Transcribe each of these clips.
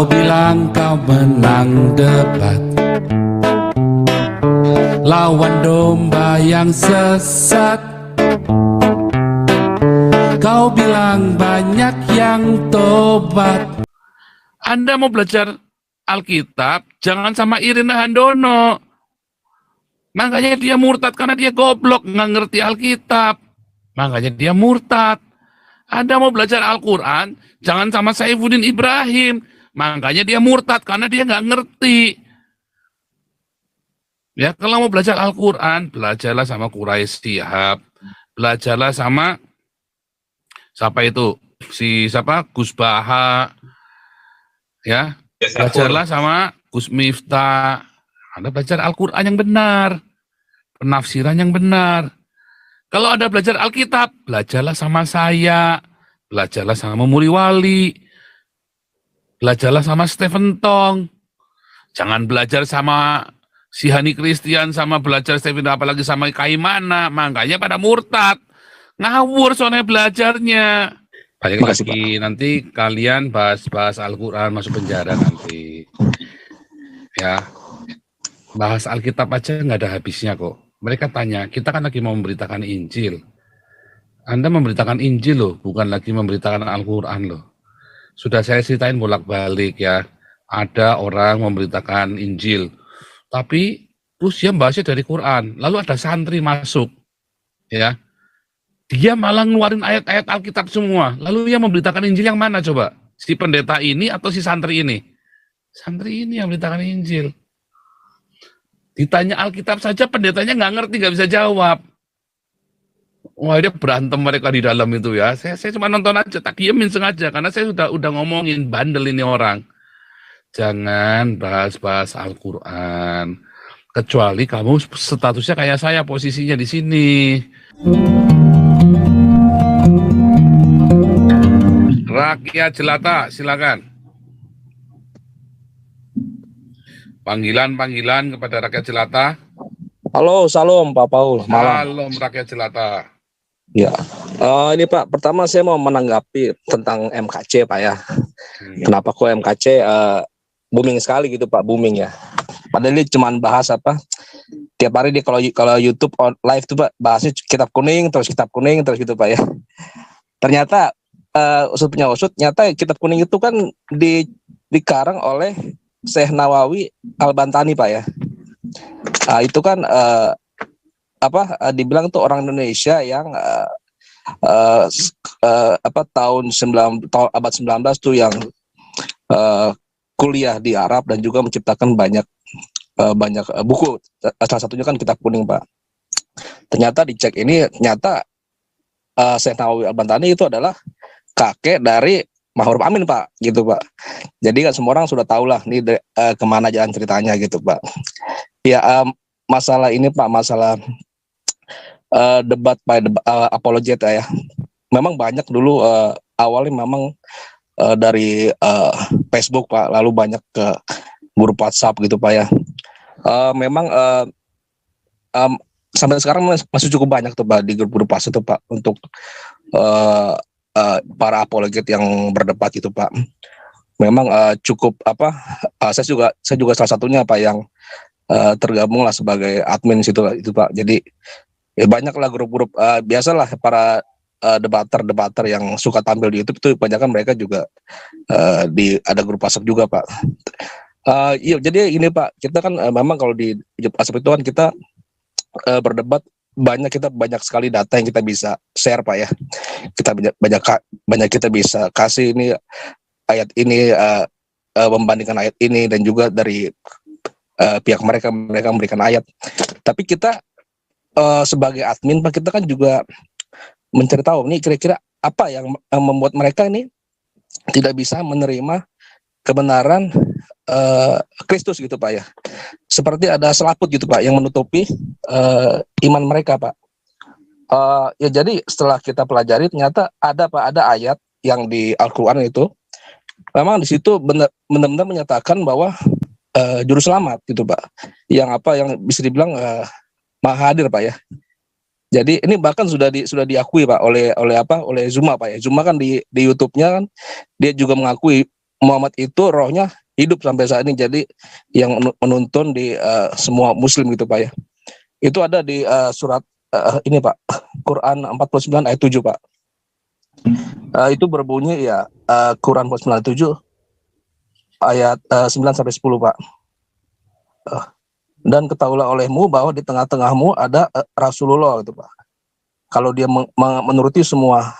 Kau bilang kau menang debat lawan domba yang sesat. Kau bilang banyak yang tobat. Anda mau belajar Alkitab, jangan sama Irina Handono. Makanya dia murtad karena dia goblok, nggak ngerti Alkitab. Makanya dia murtad. Anda mau belajar Al-Quran, jangan sama Saifuddin Ibrahim. Makanya dia murtad karena dia nggak ngerti. Ya, kalau mau belajar Al-Quran, belajarlah sama Quraisy Shihab, belajarlah sama siapa itu, Gus Baha, ya, belajarlah sama Gus Miftah. Anda belajar Al-Quran yang benar, penafsiran yang benar. Kalau Anda belajar Alkitab, belajarlah sama saya, belajarlah sama Muri Wali, belajarlah sama Stephen Tong. Jangan belajar sama si Hani Christian, sama belajar Stephen, apalagi sama Kaimana. Makanya pada murtad. Ngawur soalnya belajarnya. Banyak lagi, nanti kalian bahas Al-Quran masuk penjara nanti. Ya, bahas Alkitab aja nggak ada habisnya kok. Mereka tanya, kita kan lagi mau memberitakan Injil. Anda memberitakan Injil loh, bukan lagi memberitakan Al-Quran loh. Sudah saya ceritain bolak-balik ya. Ada orang memberitakan Injil, tapi terus dia bahasnya dari Quran. Lalu ada santri masuk, ya. Dia malah ngeluarin ayat-ayat Alkitab semua. Lalu yang memberitakan Injil yang mana coba? Si pendeta ini atau si santri ini? Santri ini yang memberitakan Injil. Ditanya Alkitab saja pendetanya nggak ngerti, nggak bisa jawab. Wah, dia berantem mereka di dalam itu ya. Saya cuma nonton aja, tak diemin sengaja karena saya udah ngomongin, bandel ini orang. Jangan bahas-bahas Al-Quran. Kecuali kamu statusnya kayak saya, posisinya di sini. Rakyat jelata, silakan. Panggilan kepada rakyat jelata. Halo, salam Pak Paul. Malam. Salam rakyat jelata. Ya, ini Pak. Pertama saya mau menanggapi tentang MKC Pak ya. Kenapa kok MKC booming sekali gitu Pak, booming ya. Padahal ini cuma bahas apa? Tiap hari dia kalau YouTube live tuh Pak, bahasnya kitab kuning terus gitu Pak ya. Ternyata usut punya usut, nyata kitab kuning itu kan dikarang oleh Syekh Nawawi Al-Bantani Pak ya. Itu kan dibilang tuh orang Indonesia yang abad 19 tuh yang kuliah di Arab dan juga menciptakan banyak buku. Salah satunya kan kitab kuning Pak. Ternyata dicek ini, ternyata Syekh Nawawi Al-Bantani itu adalah kakek dari Ma'ruf Amin Pak, gitu Pak. Jadi kan semua orang sudah tahu lah nih kemana jalan ceritanya gitu Pak. Ya, masalah ini Pak, masalah debat Pak, apologet ya. Memang banyak dulu awalnya memang dari Facebook Pak, lalu banyak ke grup WhatsApp gitu Pak ya. Memang sampai sekarang masih cukup banyak tuh Pak di grup WhatsApp tuh Pak untuk para apologet yang berdebat gitu Pak. Memang cukup saya juga salah satunya Pak yang tergabung lah sebagai admin situ itu Pak. Jadi ya banyaklah grup-grup biasalah para debater yang suka tampil di YouTube itu kebanyakan mereka juga ada grup WhatsApp juga Pak. Iya, jadi ini Pak, kita kan memang kalau di WhatsApp itu kan kita berdebat banyak sekali data yang kita bisa share Pak ya. Kita banyak kita bisa kasih ini ayat ini membandingkan ayat ini dan juga dari pihak mereka memberikan ayat. Tapi kita sebagai admin Pak, kita kan juga mencari tahu nih kira-kira apa yang membuat mereka ini tidak bisa menerima kebenaran Kristus gitu Pak ya. Seperti ada selaput gitu Pak yang menutupi iman mereka Pak. Ya jadi setelah kita pelajari ternyata ada ayat yang di Al-Quran itu memang di situ benar-benar menyatakan bahwa juru selamat gitu Pak. Yang bisa dibilang maha hadir Pak ya. Jadi ini bahkan sudah diakui Pak oleh Zuma Pak ya. Zuma kan di YouTube-nya kan dia juga mengakui Muhammad itu rohnya hidup sampai saat ini, jadi yang menuntun di semua muslim gitu Pak ya. Itu ada di surat ini Pak, Quran 49 ayat 7 Pak. Itu berbunyi ya, Quran 49 ayat 7 ayat 9 sampai 10 Pak. Dan ketahuilah olehmu bahwa di tengah-tengahmu ada Rasulullah gitu Pak. Kalau dia menuruti semua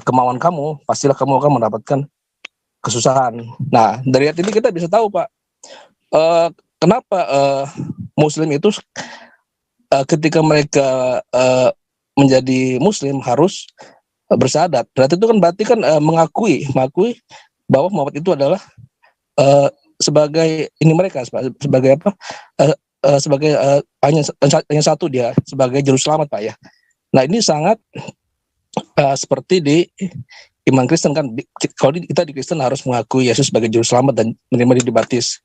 kemauan kamu, pastilah kamu akan mendapatkan kesusahan. Nah, dari ayat ini kita bisa tahu Pak, kenapa muslim itu ketika mereka menjadi muslim harus bersyahadat. Berarti itu kan mengakui bahwa Muhammad itu adalah sebagai ini mereka, sebagai apa? Sebagai hanya satu dia sebagai juru selamat Pak ya. Nah, ini sangat seperti di iman Kristen kan, kalau kita di Kristen harus mengakui Yesus sebagai juru selamat dan menerima dibaptis.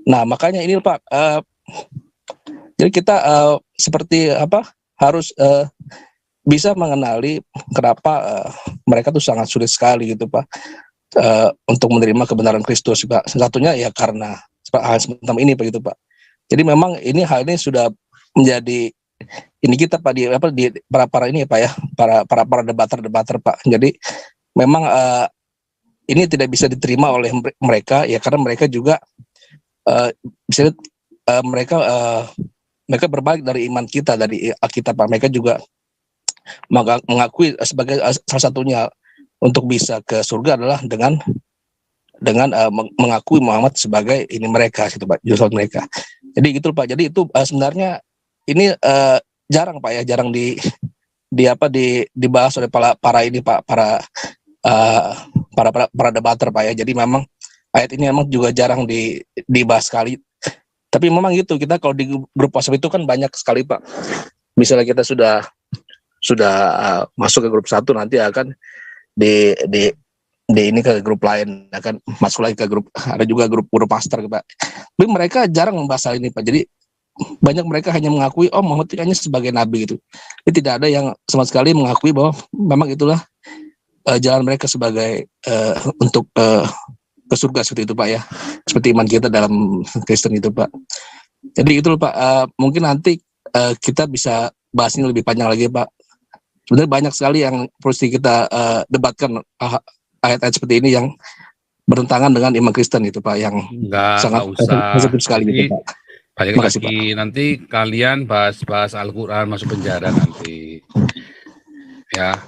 Nah, makanya ini Pak, jadi kita seperti apa, harus bisa mengenali kenapa mereka tuh sangat sulit sekali gitu Pak, untuk menerima kebenaran Kristus Pak. Salah satunya ya karena hal semacam ini Pak gitu Pak. Jadi memang hal ini sudah menjadi ini kita Pak di para ini Pak ya, para debater Pak. Jadi memang ini tidak bisa diterima oleh mereka ya, karena mereka juga bisa mereka berbalik dari iman kita, dari Alkitab Pak. Mereka juga mengakui sebagai salah satunya untuk bisa ke surga adalah dengan mengakui Muhammad sebagai ini mereka gitu Pak, juru selamat mereka. Jadi gitu Pak. Jadi itu sebenarnya ini jarang Pak ya, jarang dibahas oleh para ini Pak, para debater Pak ya. Jadi memang ayat ini memang juga jarang dibahas sekali. Tapi memang gitu, kita kalau di grup WhatsApp itu kan banyak sekali Pak. Misalnya kita sudah masuk ke grup 1, nanti akan di ini ke grup lain, akan masuk lagi ke grup, ada juga grup pastor Pak. Tapi mereka jarang membahas hal ini Pak. Jadi banyak mereka hanya mengakui Muhammad itu hanya sebagai nabi gitu. Jadi tidak ada yang sama sekali mengakui bahwa memang itulah jalan mereka sebagai untuk ke surga seperti itu Pak ya. Seperti iman kita dalam Kristen itu Pak. Jadi itu Pak, mungkin nanti kita bisa bahas ini lebih panjang lagi Pak. Sebenarnya banyak sekali yang perlu kita debatkan, ayat-ayat seperti ini yang bertentangan dengan iman Kristen itu Pak, yang sangat sensitif sekali gitu Pak. Banyak lagi Pak. Nanti kalian bahas Al-Quran masuk penjara nanti. Ya,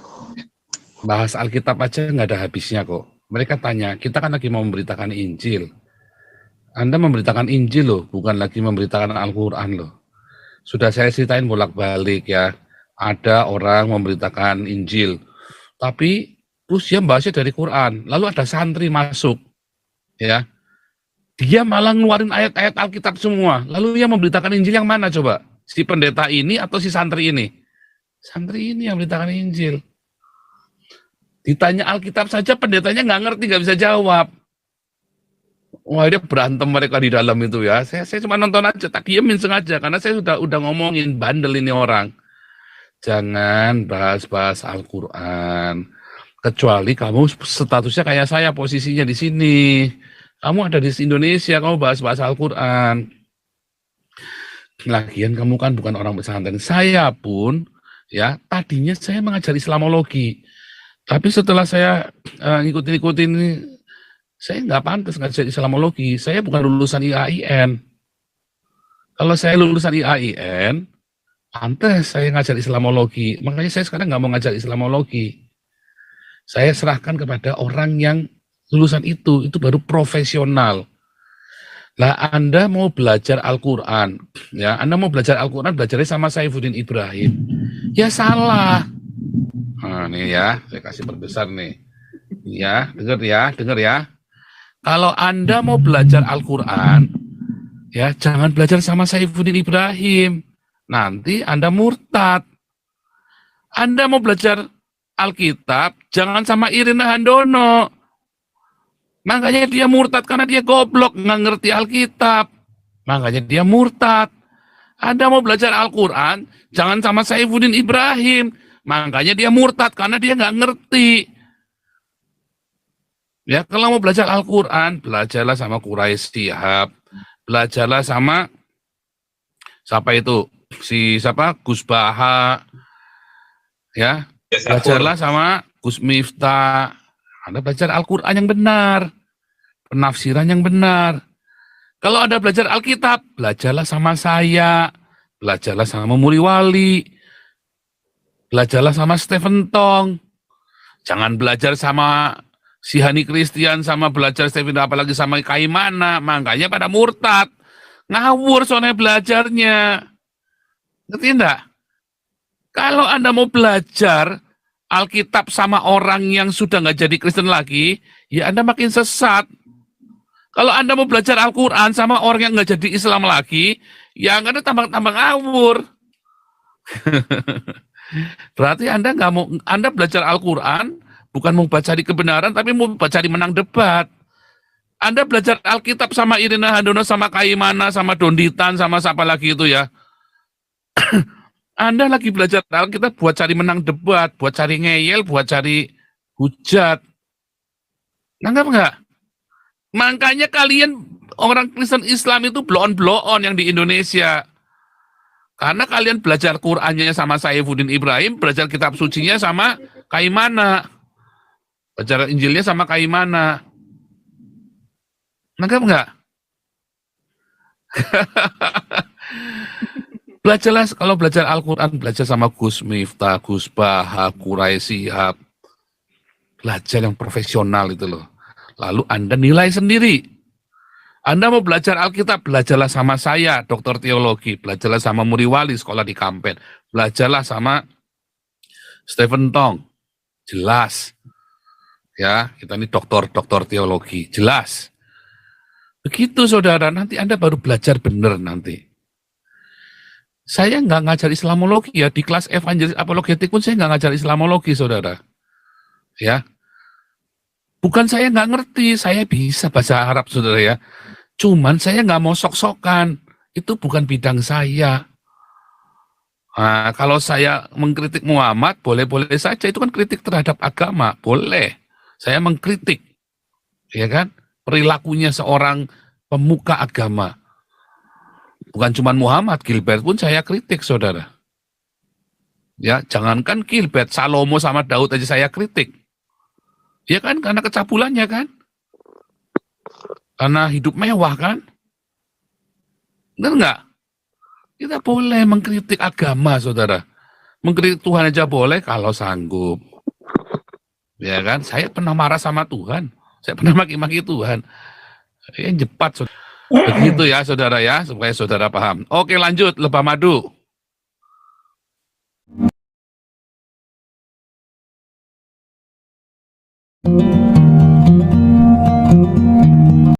bahas Alkitab aja nggak ada habisnya kok. Mereka tanya, kita kan lagi mau memberitakan Injil. Anda memberitakan Injil loh, bukan lagi memberitakan Al-Quran loh. Sudah saya ceritain bolak-balik ya. Ada orang memberitakan Injil, tapi terus dia bahasnya dari Quran. Lalu ada santri masuk, ya. Dia malah ngeluarin ayat-ayat Alkitab semua. Lalu dia memberitakan Injil yang mana coba? Si pendeta ini atau si santri ini? Santri ini yang memberitakan Injil. Ditanya Alkitab saja pendetanya nggak ngerti, nggak bisa jawab. Wah, dia berantem mereka di dalam itu ya. Saya cuma nonton aja, tak diemin sengaja karena saya udah ngomongin, bandel ini orang. Jangan bahas-bahas Al-Quran. Kecuali kamu statusnya kayak saya, posisinya di sini. Kamu ada di Indonesia, kamu bahas-bahas Al-Quran. Lagian kamu kan bukan orang pesantren. Saya pun, ya tadinya saya mengajar Islamologi. Tapi setelah saya ngikutin ini, saya nggak pantas ngajar Islamologi. Saya bukan lulusan IAIN. Kalau saya lulusan IAIN, pantas saya ngajar Islamologi. Makanya saya sekarang nggak mau ngajar Islamologi. Saya serahkan kepada orang yang lulusan itu baru profesional. Lah Anda mau belajar Al-Quran, ya Anda mau belajar Al-Quran, belajarnya sama Saifuddin Ibrahim. Ya salah. Nah nih ya, saya kasih perbesar nih. Ya, dengar ya. Kalau Anda mau belajar Al-Quran, ya jangan belajar sama Saifuddin Ibrahim. Nanti Anda murtad. Anda mau belajar Alkitab, jangan sama Irina Handono. Makanya dia murtad karena dia goblok, nggak ngerti Alkitab. Makanya dia murtad. Anda mau belajar Al-Quran, jangan sama Saifuddin Ibrahim. Makanya dia murtad karena dia nggak ngerti. Ya, kalau mau belajar Al-Quran, belajarlah sama Quraisy Shihab, belajarlah sama siapa itu, Gus Baha, ya, belajarlah sama Gus Miftah. Anda belajar Al-Quran yang benar, penafsiran yang benar. Kalau Anda belajar Alkitab, belajarlah sama saya, belajarlah sama Muri Wali, belajarlah sama Stephen Tong. Jangan belajar sama si Hani Christian, sama belajar Stephen, apalagi sama Kaimana, makanya pada murtad. Ngawur soalnya belajarnya. Ngerti enggak? Kalau Anda mau belajar Alkitab sama orang yang sudah nggak jadi Kristen lagi, ya Anda makin sesat. Kalau Anda mau belajar Al-Quran sama orang yang nggak jadi Islam lagi, ya Anda tambah-tambah ngawur. Berarti Anda nggak mau, Anda belajar Al-Quran bukan mau cari kebenaran, tapi mau cari menang debat. Anda belajar Alkitab sama Irina Handono, sama Kaimana, sama Donditan, sama siapa lagi itu ya. Anda lagi belajar Alkitab buat cari menang debat, buat cari ngeyel, buat cari hujat. Nanggap nggak? Makanya kalian orang Kristen Islam itu blow-on yang di Indonesia. Karena kalian belajar Qur'annya sama Saifuddin Ibrahim, belajar kitab sucinya sama Kaimana. Belajar Injilnya sama Kaimana. Nanggap nggak? Belajarlah, kalau belajar Al-Quran, belajar sama Gus Miftah, Gus Baha, Quraisy Shihab. Belajar yang profesional itu loh. Lalu Anda nilai sendiri. Anda mau belajar Alkitab, belajarlah sama saya, dokter teologi. Belajarlah sama Muri Wali, sekolah di Kampen. Belajarlah sama Stephen Tong. Jelas. Ya, kita ini dokter teologi. Jelas. Begitu saudara, nanti Anda baru belajar benar nanti. Saya nggak ngajar Islamologi ya, di kelas evangelis apologetik pun saya nggak ngajar Islamologi saudara. Ya, bukan saya nggak ngerti, saya bisa bahasa Arab saudara ya. Cuman saya nggak mau sok-sokan, itu bukan bidang saya. Nah, kalau saya mengkritik Muhammad, boleh-boleh saja, itu kan kritik terhadap agama, boleh. Saya mengkritik, ya kan, perilakunya seorang pemuka agama. Bukan cuma Muhammad, Gilbert pun saya kritik, saudara. Ya, jangankan Gilbert, Salomo sama Daud aja saya kritik. Ya kan, karena kecabulannya kan. Karena hidup mewah kan. Benar nggak? Kita boleh mengkritik agama, saudara. Mengkritik Tuhan aja boleh kalau sanggup. Ya kan, saya pernah marah sama Tuhan. Saya pernah maki-maki Tuhan. Yang cepat, saudara. Begitu ya, saudara ya, supaya saudara paham. Oke, lanjut, lebah madu.